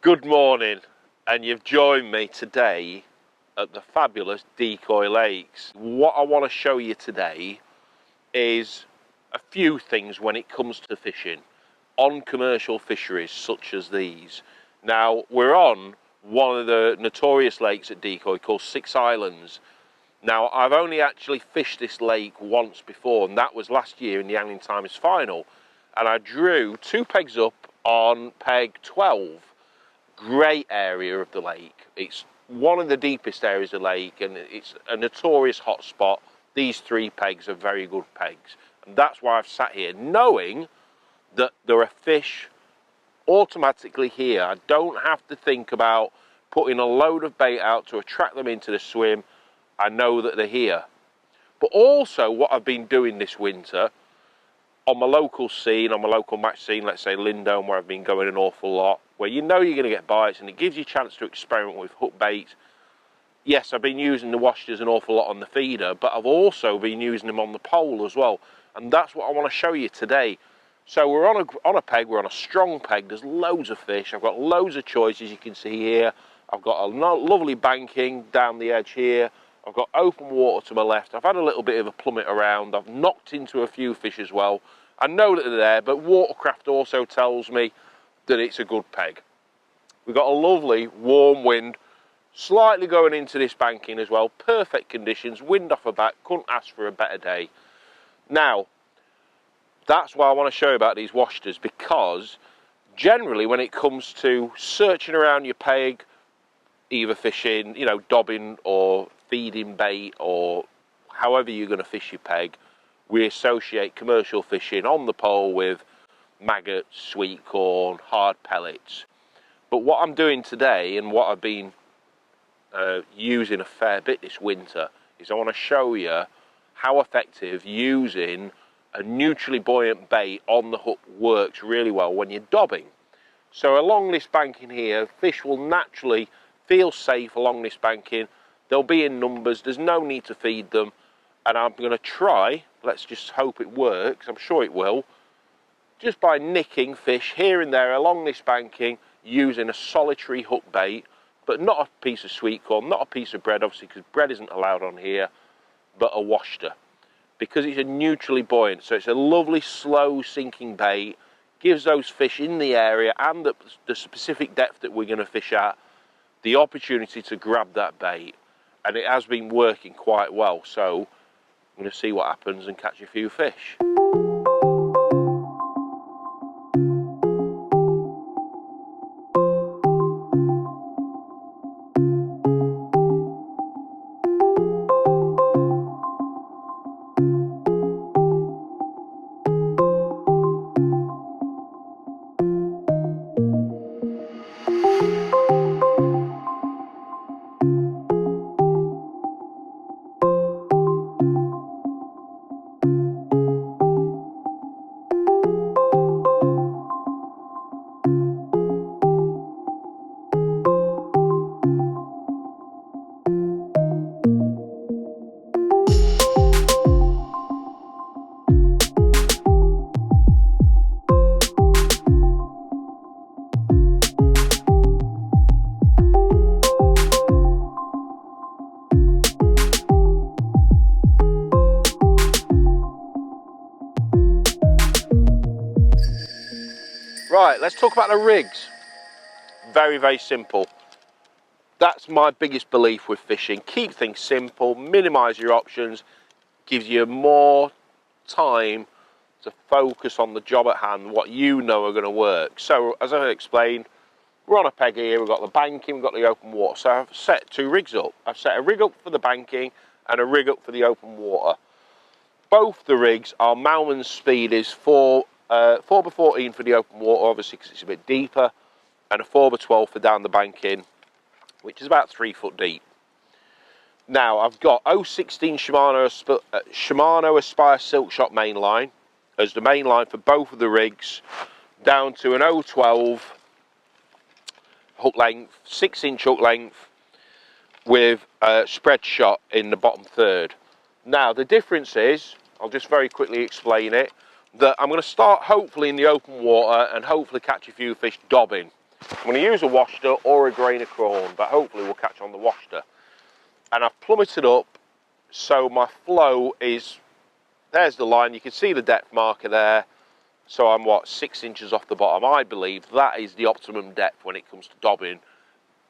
Good morning, and you've joined me today at the fabulous Decoy Lakes. What I want to show you today is a few things when it comes to fishing on commercial fisheries such as these. Now, we're on one of the notorious lakes at Decoy called Six Islands. Now, I've only actually fished this lake once before, and that was last year in the Angling Times final, and I drew 2 pegs up on peg 12. Great area of the lake. It's one of the deepest areas of the lake, and it's a notorious hot spot. These 3 pegs are very good pegs, and that's why I've sat here knowing that there are fish automatically here. I don't have to think about putting a load of bait out to attract them into the swim. I know that they're here. But also what I've been doing this winter on my local scene, on my local match scene, let's say Lindome, where I've been going an awful lot, where you know you're going to get bites and it gives you a chance to experiment with hook bait. Yes, I've been using the Washters an awful lot on the feeder, but I've also been using them on the pole as well. And that's what I want to show you today. So we're on a peg, we're on a strong peg, there's loads of fish, I've got loads of choices you can see here. I've got a lovely banking down the edge here, I've got open water to my left, I've had a little bit of a plummet around, I've knocked into a few fish as well. I know that they're there, but watercraft also tells me that it's a good peg. We've got a lovely warm wind, slightly going into this banking as well, perfect conditions, wind off her back, couldn't ask for a better day. Now, that's why I want to show you about these Washters, because generally when it comes to searching around your peg, either fishing, you know, dobbing or feeding bait or however you're going to fish your peg, we associate commercial fishing on the pole with maggots, sweet corn, hard pellets. But what I'm doing today, and what I've been using a fair bit this winter, is I want to show you how effective using a neutrally buoyant bait on the hook works really well when you're dobbing. So along this banking here, fish will naturally feel safe along this banking. They'll be in numbers, there's no need to feed them, and I'm going to try, let's just hope it works, I'm sure it will, just by nicking fish here and there along this banking using a solitary hook bait, but not a piece of sweet corn, not a piece of bread, obviously, because bread isn't allowed on here, but a Washter. Because it's a neutrally buoyant, so it's a lovely slow sinking bait, gives those fish in the area and the specific depth that we're going to fish at the opportunity to grab that bait, and it has been working quite well. So I'm going to see what happens and catch a few fish. Right, let's talk about the rigs. Very, very simple. That's my biggest belief with fishing. Keep things simple, minimise your options, gives you more time to focus on the job at hand, what you know are going to work. So, as I explained, we're on a peg here, we've got the banking, we've got the open water. So I've set 2 rigs up. I've set a rig up for the banking and a rig up for the open water. Both the rigs are Malman's speed is 4x14 for the open water, obviously because it's a bit deeper, and a 4x12 for down the banking, which is about 3 foot deep. Now I've got 016 Shimano Aspire Silk Shot main line as the main line for both of the rigs, down to an 012 hook length, 6-inch hook length with a spread shot in the bottom third. Now the difference is, I'll just very quickly explain it, that I'm going to start hopefully in the open water and hopefully catch a few fish dobbing. I'm going to use a washter or a grain of corn, but hopefully we'll catch on the washter. And I've plummeted up so my flow is, there's the line, you can see the depth marker there. So I'm what, 6 inches off the bottom. I believe that is the optimum depth when it comes to dobbing.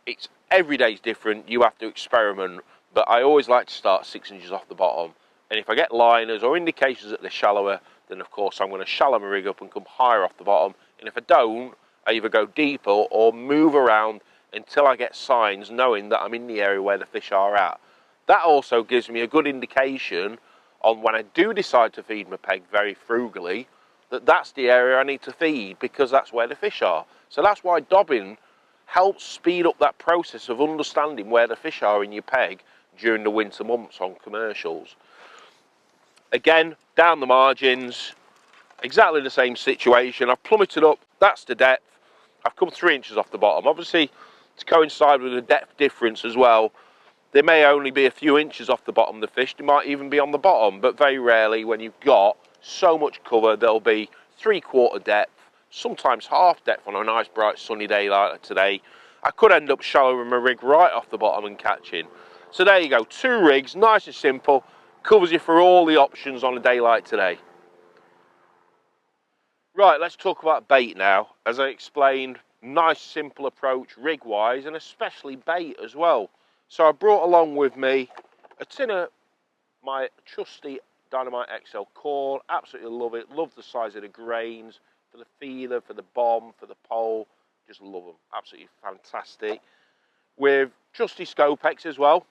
It's every day's different, you have to experiment, but I always like to start 6 inches off the bottom. And if I get liners or indications that they're shallower, then of course I'm going to shallow my rig up and come higher off the bottom. And if I don't, I either go deeper or move around until I get signs knowing that I'm in the area where the fish are at. That also gives me a good indication on when I do decide to feed my peg very frugally, that's the area I need to feed because that's where the fish are. So that's why dobbing helps speed up that process of understanding where the fish are in your peg during the winter months on commercials. Again, down the margins, exactly the same situation. I've plummeted up, that's the depth. I've come 3 inches off the bottom. Obviously, to coincide with the depth difference as well, there may only be a few inches off the bottom of the fish. They might even be on the bottom, but very rarely when you've got so much cover, there'll be 3/4 depth, sometimes half depth on a nice bright sunny day like today. I could end up shallowing my rig right off the bottom and catching. So there you go, 2 rigs, nice and simple, covers you for all the options on a day like today. Right, let's talk about bait now. As I explained, nice simple approach rig wise and especially bait as well. So I brought along with me a tin of my trusty Dynamite XL corn. Absolutely love it, love the size of the grains, for the feeder, for the bomb, for the pole, just love them, absolutely fantastic. With trusty Scopex as well,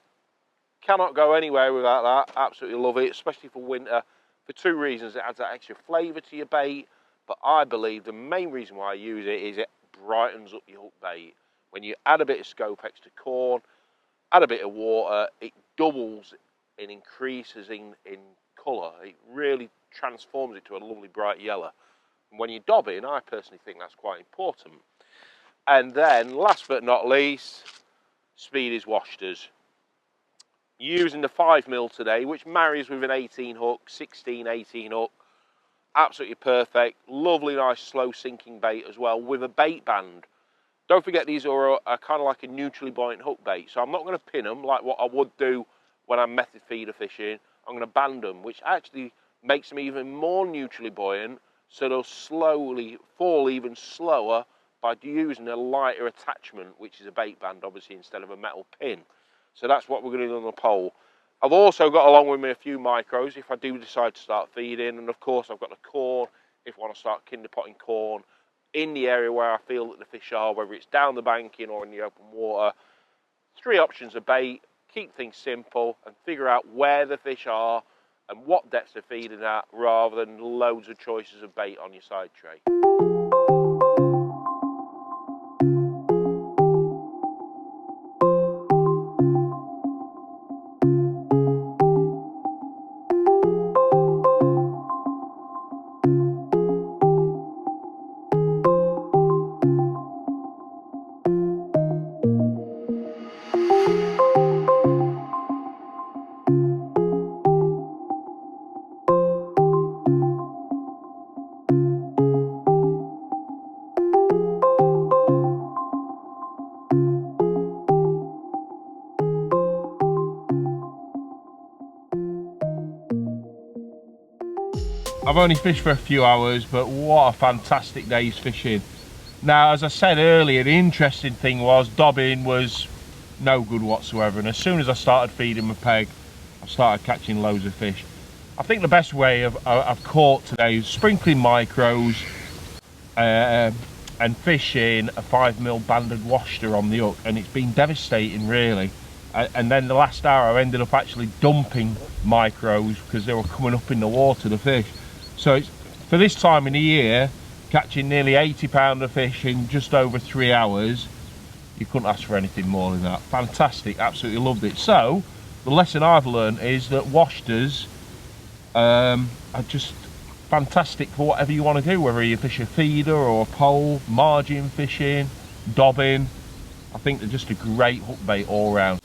cannot go anywhere without that, absolutely love it, especially for winter, for 2 reasons. It adds that extra flavour to your bait, but I believe the main reason why I use it is it brightens up your hook bait. When you add a bit of Scopex to corn, add a bit of water, it doubles and increases in colour. It really transforms it to a lovely bright yellow. And when you're dobbing, I personally think that's quite important. And then, last but not least, Speedy's Washters. Using the 5mm today, which marries with an 18 hook, 16, 18 hook. Absolutely perfect. Lovely, nice, slow sinking bait as well, with a bait band. Don't forget these are kind of like a neutrally buoyant hook bait. So I'm not going to pin them like what I would do when I'm method feeder fishing. I'm going to band them, which actually makes them even more neutrally buoyant, so they'll slowly fall even slower by using a lighter attachment, which is a bait band, obviously, instead of a metal pin. So that's what we're going to do on the pole. I've also got along with me a few micros if I do decide to start feeding, and of course I've got the corn if I want to start kinder potting corn in the area where I feel that the fish are, whether it's down the banking or in the open water. 3 options of bait. Keep things simple and figure out where the fish are and what depths they're feeding at, rather than loads of choices of bait on your side tray. I've only fished for a few hours, but what a fantastic day's fishing. Now, as I said earlier, the interesting thing was dobbing was no good whatsoever, and as soon as I started feeding my peg, I started catching loads of fish. I think the best way I've caught today is sprinkling micros and fishing a 5mm banded washter on the hook, and it's been devastating really. And then the last hour I ended up actually dumping micros because they were coming up in the water, the fish. So it's, for this time in the year, catching nearly 80 pound of fish in just over 3 hours, you couldn't ask for anything more than that. Fantastic, absolutely loved it. So the lesson I've learned is that washters are just fantastic for whatever you want to do, whether you fish a feeder or a pole, margin fishing, dobbing. I think they're just a great hook bait all round.